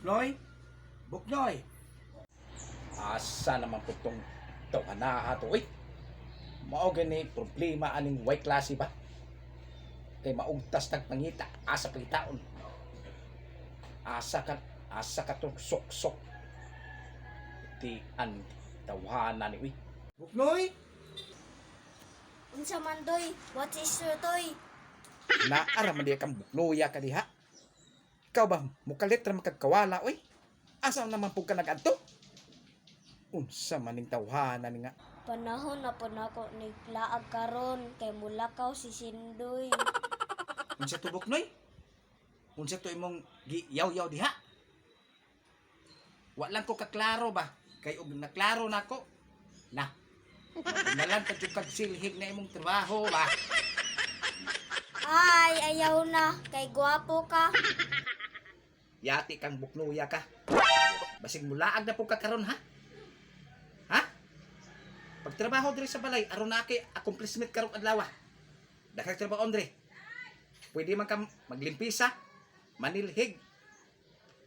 Buknoy? Buknoy! Asa naman po itong tawhana ato, uy? Mao gani problema aning white klase ba? Kay maugtas nagpangita, asa pagitaon. Asa ka tong sok-sok. Ti an tawhana ni, uy. Buknoy! Unsa man doy? What is your toy? Naara man diya kang buknoya ka diha. Ikaw ba, mukalit ra makagkawala, uy? Asa naman po ka nag-adto? Unsa maning tawhana ni nga. Panahon na po nako naglaag karon kay mulakaw si Sindoy. Unsa to Buknoy? Unsa to imong giyaw-yaw diha? Wa lang ko kaklaro ba? Kay ug naklaro nako. Na. Nalang ka kag silhig na imong trabaho ba? Ay, ayaw na kay gwapo ka. Yati kang buknoya ka. Basig mulaag na po ka karon ha? Ha? Pagtrabaho diri sa balay aron na kay accomplishment karong adlaw. Daghang trabaho andre. Pwede man ka maglimpisa, manilhig.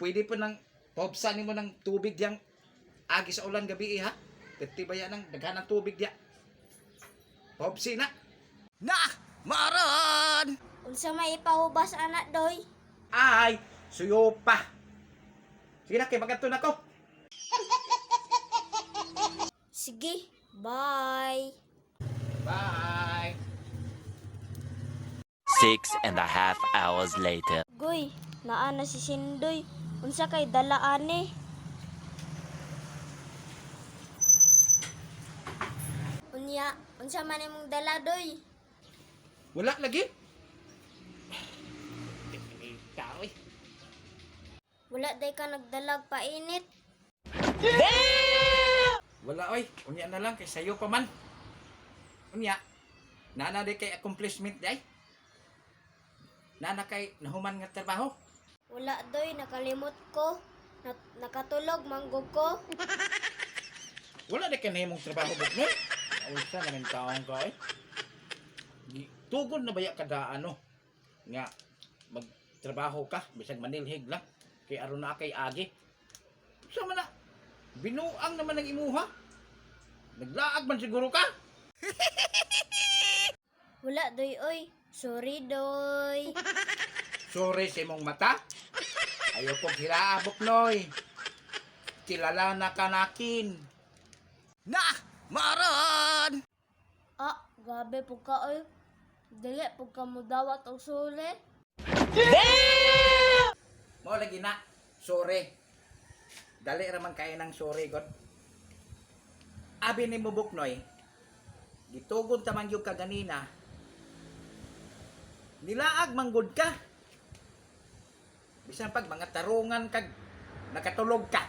Pwede po nang paubsan nimo ng tubig yang agi sa ulan gabi ha. Titibaya ng daghan ng tubig dia. Paubsi na. Na! Maron! Unsa may ipahubas anak doy? Ay! Suyo pa! Sige na, kay magadto na ko. Sige, bye. Bye! 6.5 hours later. Goy, naa na si Sindoy. Unsa kay dalaane? Unya, unsa man imong dala doy? Wala lagi? Ikaw eh. Wala day ka nagdalag painit. Wala oy, unya na lang kay sayo pa man. Unya, nana day kay accomplishment day. Nana kay nahuman nga trabaho. Wala doy, nakalimot ko. Nakatulog manggog ko. Wala day kay nahimong trabaho Buknoy. Unsa naman taong ka eh. Tugod na baya kada ano nga magtrabaho ka bisag manilhig lang kay aron na kay agi. Sa man na binuang naman ang imuha. Naglaag man siguro ka. Wala doy oy. Sorry doy. Sorry sa imong mata. Ayaw kong hiraa Buknoy. Kilala na ka nakin. Na! Maron! Ah, gabi po ka oy. Dili po ka mo dawat og suli. Mo lagi na. Sorry. Dali raman kay nang sorry god. Abi ni mo Buknoy. Gitugon ta man gyud ka ganina. Nilaag manggod ka. Bisan pag mga tarungan kag nakatulog ka.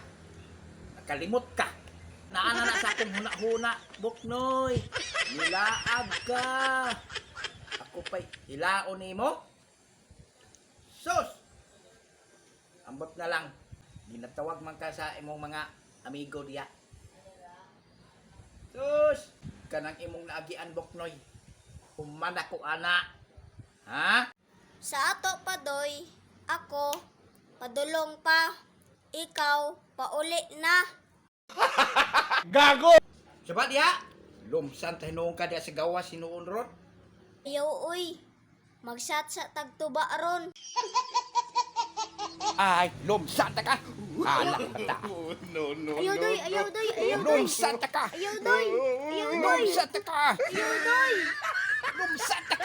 Nakalimot ka. Naana na sa akong huna-huna, Buknoy. Nilaag ka. Ako pa'y hilaon nimo. Sus! Ambot na lang. Ginatawag man ka sa imong mga amigo diya. Sus! Kanang imong naagian Buknoy. Human ako ana. Ha? Sa ato pa doy, ako padulong pa. Ikaw pauli na. Gago! Sabat diha? Lumsan tahinuon ka diya sa gawa sinuon ron. Ayaw uy. Magsat sa tagtuba ron. Ay, lumsan ta ka. Hala bata. Ayaw doy, ayaw doy, ayaw doy. Lumsan ta ka. Ayaw doy, ayaw doy. Lumsan ta ka. Ayaw doy. Lumsan ta